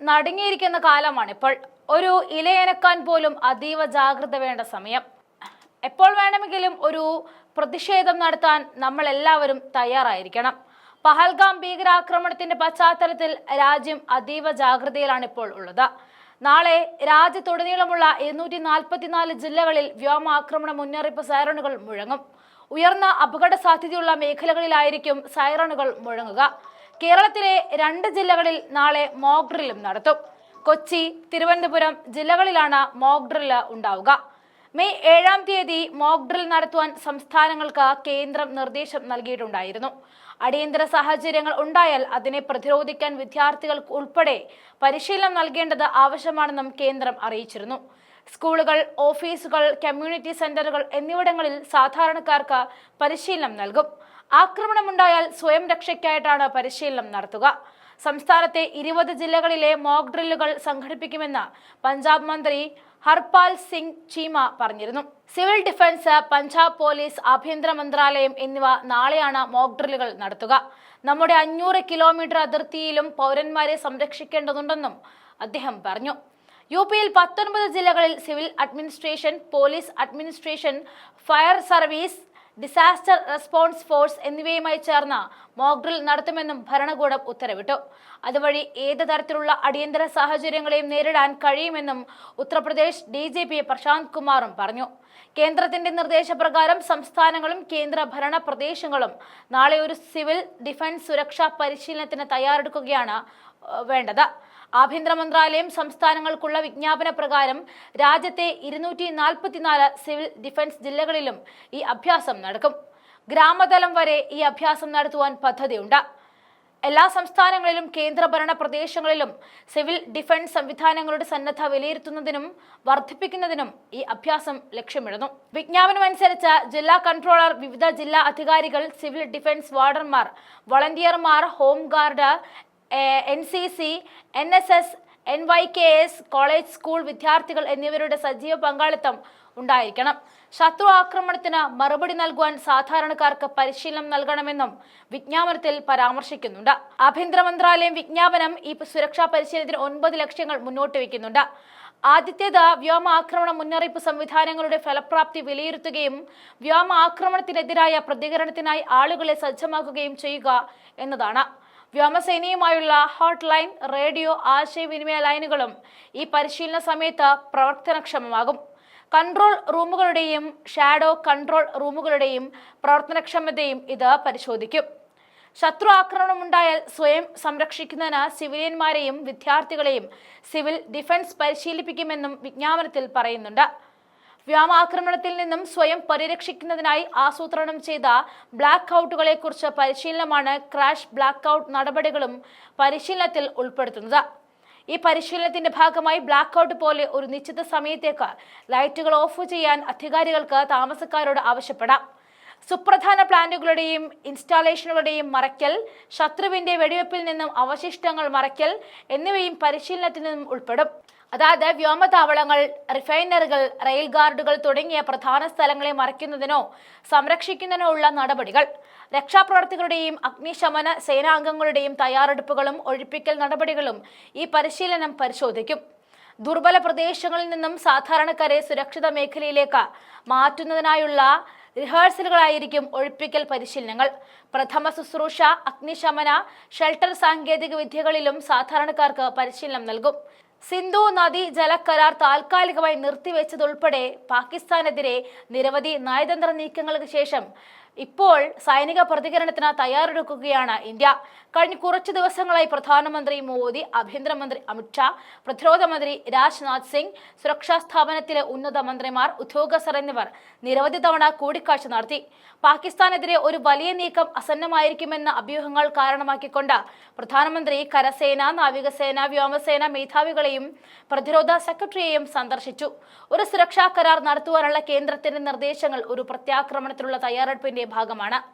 നടുങ്ങിയിരിക്കുന്ന കാലമാണ് ഇപ്പോൾ. ഒരു ഇലയനക്കാൻ പോലും അതീവ ജാഗ്രത വേണ്ട സമയം. എപ്പോൾ വേണമെങ്കിലും ഒരു പ്രതിഷേധം നടത്താൻ നമ്മൾ എല്ലാവരും തയ്യാറായിരിക്കണം. പഹൽഗാം ഭീകരാക്രമണത്തിന്റെ പശ്ചാത്തലത്തിൽ രാജ്യം അതീവ ജാഗ്രതയിലാണ് ഇപ്പോൾ ഉള്ളത്. നാളെ രാജ്യത്തുടനീളമുള്ള 244 ജില്ലകളിൽ വ്യോമാക്രമണ മുന്നറിയിപ്പ് സൈറണുകൾ മുഴങ്ങും. ഉയർന്ന അപകട സാധ്യതയുള്ള മേഖലകളിലായിരിക്കും സൈറണുകൾ മുഴങ്ങുക. കേരളത്തിലെ 2 ജില്ലകളിൽ നാളെ മോക്ക് ഡ്രില്ലും നടത്തും. കൊച്ചി, തിരുവനന്തപുരം ജില്ലകളിലാണ് മോക്ക് ഡ്രില്ല് ഉണ്ടാവുക. മെയ് 7-ാം തീയതി മോക്ക് ഡ്രിൽ നടത്തുവാൻ സംസ്ഥാനങ്ങൾക്ക് കേന്ദ്രം നിർദ്ദേശം നൽകിയിട്ടുണ്ടായിരുന്നു. അടിയന്തര സാഹചര്യങ്ങൾ ഉണ്ടായാൽ അതിനെ പ്രതിരോധിക്കാൻ വിദ്യാർത്ഥികൾക്ക് ഉൾപ്പെടെ പരിശീലനം നൽകേണ്ടത് ആവശ്യമാണെന്നും കേന്ദ്രം അറിയിച്ചിരുന്നു. സ്കൂളുകൾ, ഓഫീസുകൾ, കമ്മ്യൂണിറ്റി സെന്ററുകൾ എന്നിവിടങ്ങളിൽ സാധാരണക്കാർക്ക് പരിശീലനം നൽകും. ആക്രമണമുണ്ടായാൽ സ്വയം രക്ഷയ്ക്കായിട്ടാണ് പരിശീലനം നടത്തുക. സംസ്ഥാനത്തെ 20 ജില്ലകളിലെ മോക്ക് ഡ്രില്ലുകൾ സംഘടിപ്പിക്കുമെന്ന് പഞ്ചാബ് മന്ത്രി ഹർപാൽ സിംഗ് ചീമ പറഞ്ഞിരുന്നു. സിവിൽ ഡിഫൻസ്, പഞ്ചാബ് പോലീസ്, ആഭ്യന്തര മന്ത്രാലയം എന്നിവ നാളെയാണ് മോക്ക് ഡ്രില്ലുകൾ നടത്തുക. നമ്മുടെ 500 കിലോമീറ്റർ അതിർത്തിയിലും പൗരന്മാരെ സംരക്ഷിക്കേണ്ടതുണ്ടെന്നും അദ്ദേഹം പറഞ്ഞു. യുപിയിൽ 19 ജില്ലകളിൽ civil administration, police administration, fire service, disaster response force എന്നിവയുമായി ചേർന്ന് മോക്ക് ഡ്രിൽ നടത്തുമെന്നും ഭരണകൂടം ഉത്തരവിട്ടു. അതുവഴി ഏത് തരത്തിലുള്ള അടിയന്തര സാഹചര്യങ്ങളെയും നേരിടാൻ കഴിയുമെന്നും ഉത്തർപ്രദേശ് DGP പ്രശാന്ത് കുമാറും പറഞ്ഞു. കേന്ദ്രത്തിന്റെ നിർദ്ദേശപ്രകാരം സംസ്ഥാനങ്ങളും കേന്ദ്ര ഭരണ പ്രദേശങ്ങളും നാളെ ഒരു സിവിൽ ഡിഫൻസ് സുരക്ഷാ പരിശീലനത്തിന് തയ്യാറെടുക്കുകയാണ് വേണ്ടത്. ആഭ്യന്തര മന്ത്രാലയം സംസ്ഥാനങ്ങൾക്കുള്ള വിജ്ഞാപന പ്രകാരം രാജ്യത്തെ 244 സിവിൽ ഡിഫൻസ് ജില്ലകളിലും ഈ അഭ്യാസം നടക്കും. ഗ്രാമതലം വരെ ഈ അഭ്യാസം നടത്തുവാൻ പദ്ധതിയുണ്ട്. എല്ലാ സംസ്ഥാനങ്ങളിലും കേന്ദ്രഭരണ പ്രദേശങ്ങളിലും സിവിൽ ഡിഫൻസ് സംവിധാനങ്ങളുടെ സന്നദ്ധ വിലയിരുത്തുന്നതിനും വർദ്ധിപ്പിക്കുന്നതിനും ഈ അഭ്യാസം ലക്ഷ്യമിടുന്നു. വിജ്ഞാപനമനുസരിച്ച് ജില്ലാ കൺട്രോളർ, വിവിധ ജില്ലാ അധികാരികൾ, സിവിൽ ഡിഫൻസ് വാർഡന്മാർ, വളണ്ടിയർമാർ, home guard, NCC, NSS, NYKS, college, school വിദ്യാർത്ഥികൾ എന്നിവരുടെ സജീവ പങ്കാളിത്തം ഉണ്ടായിരിക്കണം. ശത്രു ആക്രമണത്തിന് മറുപടി നൽകുവാൻ സാധാരണക്കാർക്ക് പരിശീലനം നൽകണമെന്നും വിജ്ഞാപനത്തിൽ പരാമർശിക്കുന്നുണ്ട്. ആഭ്യന്തര മന്ത്രാലയം വിജ്ഞാപനം ഈ സുരക്ഷാ പരിശീലനത്തിന് 9 ലക്ഷ്യങ്ങൾ മുന്നോട്ട് വയ്ക്കുന്നുണ്ട്. ആദ്യത്തേത് വ്യോമാക്രമണ മുന്നറിയിപ്പ് സംവിധാനങ്ങളുടെ ഫലപ്രാപ്തി വിലയിരുത്തുകയും വ്യോമാക്രമണത്തിനെതിരായ പ്രതികരണത്തിനായി ആളുകളെ സജ്ജമാക്കുകയും ചെയ്യുക എന്നതാണ്. വ്യോമസേനയുമായുള്ള ഹോട്ട്ലൈൻ, റേഡിയോ ആശയവിനിമയ ലൈനുകളും ഈ പരിശീലന സമയത്ത് പ്രവർത്തനക്ഷമമാകും. കൺട്രോൾ റൂമുകളുടെയും ഷാഡോ കൺട്രോൾ റൂമുകളുടെയും പ്രവർത്തനക്ഷമതയും ഇത് പരിശോധിക്കും. ശത്രു ആക്രമണമുണ്ടായാൽ സ്വയം സംരക്ഷിക്കുന്നതിന് സിവിലിയന്മാരെയും വിദ്യാർത്ഥികളെയും സിവിൽ ഡിഫൻസ് പരിശീലിപ്പിക്കുമെന്നും വിജ്ഞാപനത്തിൽ പറയുന്നുണ്ട്. വ്യോമാക്രമണത്തിൽ നിന്നും സ്വയം പരിരക്ഷിക്കുന്നതിനായി ആസൂത്രണം ചെയ്ത ബ്ലാക്ക് ഔട്ടുകളെ കുറിച്ച് പരിശീലനമാണ് ക്രാഷ് ബ്ലാക്ക് ഔട്ട് നടപടികളും പരിശീലനത്തിൽ ഉൾപ്പെടുത്തുന്നത്. ഈ പരിശീലനത്തിന്റെ ഭാഗമായി ബ്ലാക്ക് ഔട്ട് പോലെ ഒരു നിശ്ചിത സമയത്തേക്ക് ലൈറ്റുകൾ ഓഫ് ചെയ്യാൻ അധികാരികൾക്ക് താമസക്കാരോട് ആവശ്യപ്പെടാം. സുപ്രധാന പ്ലാന്റുകളുടെയും ഇൻസ്റ്റാളേഷനുകളുടെയും മറയ്ക്കൽ, ശത്രുവിന്റെ വെടിവെപ്പിൽ നിന്നും അവശിഷ്ടങ്ങൾ മറയ്ക്കൽ എന്നിവയും പരിശീലനത്തിൽ നിന്നും ഉൾപ്പെടും. അതായത് വ്യോമതാവളങ്ങൾ, റിഫൈനറികൾ, റെയിൽ ഗാർഡുകൾ തുടങ്ങിയ പ്രധാന സ്ഥലങ്ങളെ മറയ്ക്കുന്നതിനോ സംരക്ഷിക്കുന്നതിനോ ഉള്ള നടപടികൾ. രക്ഷാപ്രവർത്തകരുടെയും അഗ്നിശമന സേനാംഗങ്ങളുടെയും തയ്യാറെടുപ്പുകളും ഒഴിപ്പിക്കൽ നടപടികളും ഈ പരിശീലനം പരിശോധിക്കും. ദുർബല പ്രദേശങ്ങളിൽ നിന്നും സാധാരണക്കാരെ സുരക്ഷിത മേഖലയിലേക്ക് മാറ്റുന്നതിനായുള്ള റിഹേഴ്സലുകളായിരിക്കും ഒഴിപ്പിക്കൽ പരിശീലനങ്ങൾ. പ്രഥമ ശുശ്രൂഷ, അഗ്നിശമന, ഷെൽട്ടർ സാങ്കേതിക വിദ്യകളിലും സാധാരണക്കാർക്ക് പരിശീലനം നൽകും. സിന്ധു നദീ ജല കരാർ താൽക്കാലികമായി നിർത്തിവെച്ചതുൾപ്പെടെ പാകിസ്ഥാനെതിരെ നിരവധി നയതന്ത്ര നീക്കങ്ങൾക്ക് ശേഷം ഇപ്പോൾ സൈനിക പ്രതികരണത്തിന് തയ്യാറെടുക്കുകയാണ് ഇന്ത്യ. കഴിഞ്ഞ കുറച്ചു ദിവസങ്ങളായി പ്രധാനമന്ത്രി മോദി, ആഭ്യന്തരമന്ത്രി അമിത്ഷാ, പ്രതിരോധ മന്ത്രി രാജ്നാഥ് സിംഗ്, സുരക്ഷാ സ്ഥാപനത്തിലെ ഉന്നത മന്ത്രിമാർ, ഉദ്യോഗസ്ഥർ എന്നിവർ നിരവധി തവണ കൂടിക്കാഴ്ച നടത്തി. പാകിസ്ഥാനെതിരെ ഒരു വലിയ നീക്കം അസന്നമായിരിക്കുമെന്ന അഭ്യൂഹങ്ങൾ കാരണമാക്കിക്കൊണ്ട് പ്രധാനമന്ത്രി കരസേന, നാവികസേന, വ്യോമസേന മേധാവികളെയും പ്രതിരോധ സെക്രട്ടറിയെയും സന്ദർശിച്ചു. ഒരു സുരക്ഷാ കരാർ നടത്തുവാനുള്ള കേന്ദ്രത്തിന്റെ നിർദ്ദേശങ്ങൾ ഒരു പ്രത്യാക്രമണത്തിനുള്ള തയ്യാറെടുപ്പിന്റെ ഭാഗമാണ്.